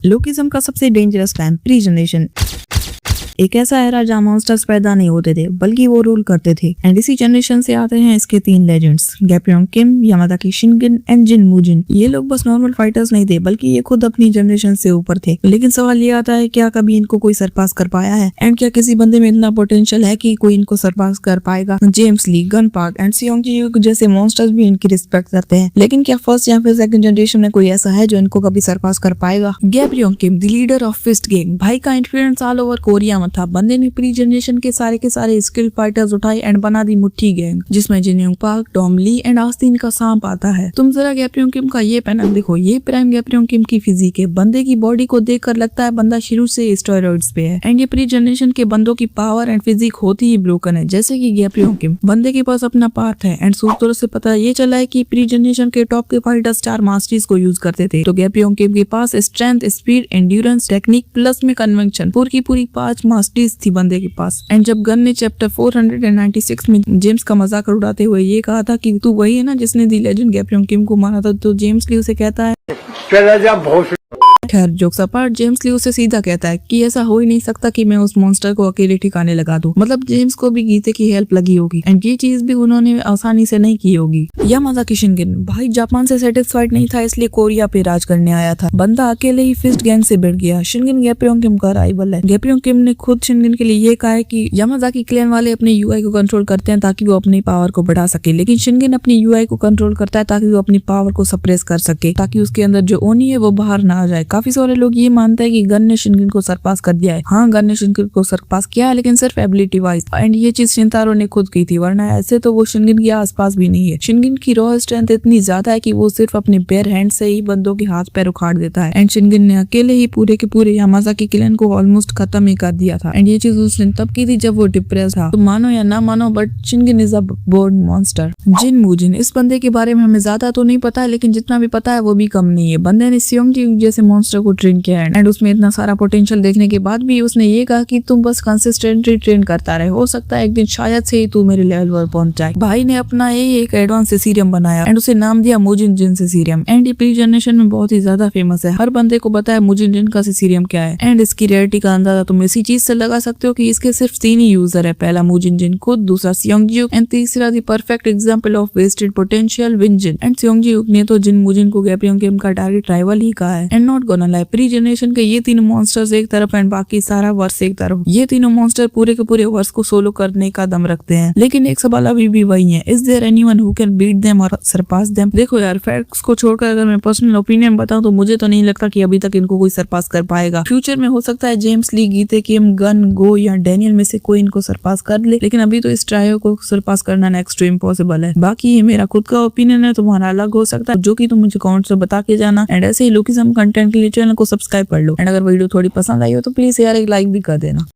लोकिज्म का सबसे dangerous time pre generation. एक ऐसा एरा जहाँ मॉन्स्टर्स पैदा नहीं होते थे बल्कि वो रूल करते थे। एंड इसी जनरेशन से आते हैं इसके 3 legends, Gapryong Kim, Yamazaki Shingen and Jin Woojin. ये लोग बस नॉर्मल फाइटर्स नहीं थे बल्कि ये खुद अपनी जनरेशन से ऊपर थे। लेकिन सवाल ये आता है, क्या कभी इनको कोई सरपास कर पाया है? एंड क्या किसी बंदे में इतना पोटेंशियल है कि कोई इनको सरपास कर पाएगा? James Lee, Gun Park and Seongji जैसे मॉन्स्टर्स भी इनकी रिस्पेक्ट करते हैं, लेकिन क्या फर्स्ट या फिर सेकंड जनरेशन में कोई ऐसा है जो इनको कभी सरपास कर पाएगा? Gapryong Kim, the leader of Fist Gang. भाई का इन्फ्लुएंस ऑल ओवर कोरिया में था। बंदे ने प्री जनरेशन के सारे स्किल फाइटर्स उठाए एंड बना दी मुट्ठी गैंग, जिसमें जिन पार्क, टॉम ली एंड आस्तीन का सांप आता है। तुम जरा गैप्योंग किम का ये पैनल देखो, ये प्राइम गैप्योंग किम की फिजिक है। बंदे की बॉडी को देखकर लगता है बंदा शुरू से स्टेरॉइड्स पे है। एंड ये प्री जनरेशन के बंदों की पावर एंड फिजिक होती ही ब्रोकन है, जैसे कि गैप्योंग किम। बंदे के पास अपना पाथ है एंड सूत्रों से पता ये चला है कि प्री जनरेशन के टॉप के फाइटर्स 4 मास्टरीज को यूज करते थे। तो गैप्योंग किम के पास strength, speed, endurance, technique plus में कन्वेंशन, पूरी 5 मास्टरीज थी बंदे के पास। एंड जब गन ने चैप्टर 496 में जेम्स का मजाक उड़ाते हुए ये कहा था कि तू वही है ना जिसने दी लेजेंड गैप्योंग किम को मारा था, तो जेम्स ली उसे कहता है, खैर जोक्स अपार्ट, जेम्स ली उसे सीधा कहता है कि ऐसा हो ही नहीं सकता कि मैं उस मॉन्स्टर को अकेले ठिकाने लगा दूं। मतलब जेम्स को भी गीते की हेल्प लगी होगी एंड ये चीज भी उन्होंने आसानी से नहीं की होगी। यामाजाकी शिनगिन, भाई जापान से सेटिस्फाइड नहीं था इसलिए कोरिया पे राज करने आया था। बंदा अकेले ही फिस्ट गैंग से भिड़ गया। शिनगिन गैप्योंग किम का राइवल है। गैप्योंग किम ने खुद शिनगिन के लिए ये कहा है कि यामाजाकी क्लैन वाले अपने यूआई को कंट्रोल करते हैं ताकि वो अपनी पावर को बढ़ा सके, लेकिन शिनगिन अपनी यूआई को कंट्रोल करता है ताकि वो अपनी पावर को सप्रेस कर सके, ताकि उसके अंदर जो ओनी है वो बाहर ना आ जाए। काफी सारे लोग ये मानते हैं कि गन ने शिनगिन को सरपास कर दिया है। हाँ, गन ने शिनगिन को सरपास किया है, लेकिन सिर्फ एबिलिटी वाइज। एंड ये चीज शिनतारो ने खुद की थी, वरना ऐसे तो वो शिनगिन के आसपास भी नहीं है। शिनगिन की रॉ स्ट्रेंथ इतनी ज्यादा है कि वो सिर्फ अपने बेयर हैंड से ही बंदों के हाथ पैर उखाड़ देता है। एंड शिनगिन ने अकेले ही पूरे के पूरे यामाजाकी क्लैन को ऑलमोस्ट खत्म ही कर दिया था। एंड ये चीज उसने तब की थी जब वो डिप्रेस था। तो मानो या ना मानो, but Shingen is a born monster. Jin Woojin, इस बंदे के बारे में हमें ज्यादा तो नहीं पता है, लेकिन जितना भी पता है वो भी कम नहीं है। बंदे ने सियोंग-जी जैसे मॉन्स्टर को ट्रेन किया एंड उसमें इतना सारा पोटेंशियल देखने के बाद भी उसने ये कहा कि तुम बस कंसिस्टेंटली ट्रेन करता रहे, हो सकता है एक दिन शायद से ही तू मेरे लेवल पर पहुंच जाए। भाई ने अपना एक एडवांस सीरियम बनाया एंड उसे नाम दिया मुजिन जिन सीरियम। एंड ये प्री जनरेशन में बहुत ही ज्यादा फेमस है। हर बंदे को पता है मुजिन जिन का सीरियम क्या है। एंड इसकी रेयरिटी का अंदाजा तुम इसी चीज से लगा सकते हो कि इसके सिर्फ 3 ही यूजर है। पहला मुजिन जिन खुद, दूसरा सियोंग-जी एंड तीसरा the perfect example of wasted potential Vin Jin. And Seongji ने तो जिन मुजिन को गैप्योंग किम का टारगेट राइवल ही कहा है। And not gonna lie, pre generation के ये 3 मॉन्स्टर्स एक तरफ एंड बाकी सारा वर्स एक तरफ। ये तीनों मॉन्स्टर पूरे के पूरे वर्स को सोलो करने का दम रखते हैं, लेकिन एक सवाल अभी भी वही है, is there anyone who can beat them और सरपास देम? देखो यार, फैक्ट्स को छोड़कर अगर मैं पर्सनल ओपिनियन बताऊं तो मुझे तो नहीं लगता कि अभी तक इनको कोई सरपास कर पाएगा। फ्यूचर में हो सकता है जेम्स ली, गीते किम, गन, गो या डैनियल में से कोई इनको सरपास कर ले, लेकिन अभी तो इस ट्रायो को सरपास करना नेक्स्ट टू इम्पॉसिबल है। बाकी ये मेरा खुद का ओपिनियन है, तुम्हारा अलग हो सकता है, जो कि तुम मुझे कमेंट्स में बता के जाना। एंड ऐसे ही लोकिज्म कंटेंट के लिए चैनल को सब्सक्राइब कर लो। एंड अगर वीडियो थोड़ी पसंद आई हो तो प्लीज यार एक लाइक भी कर देना।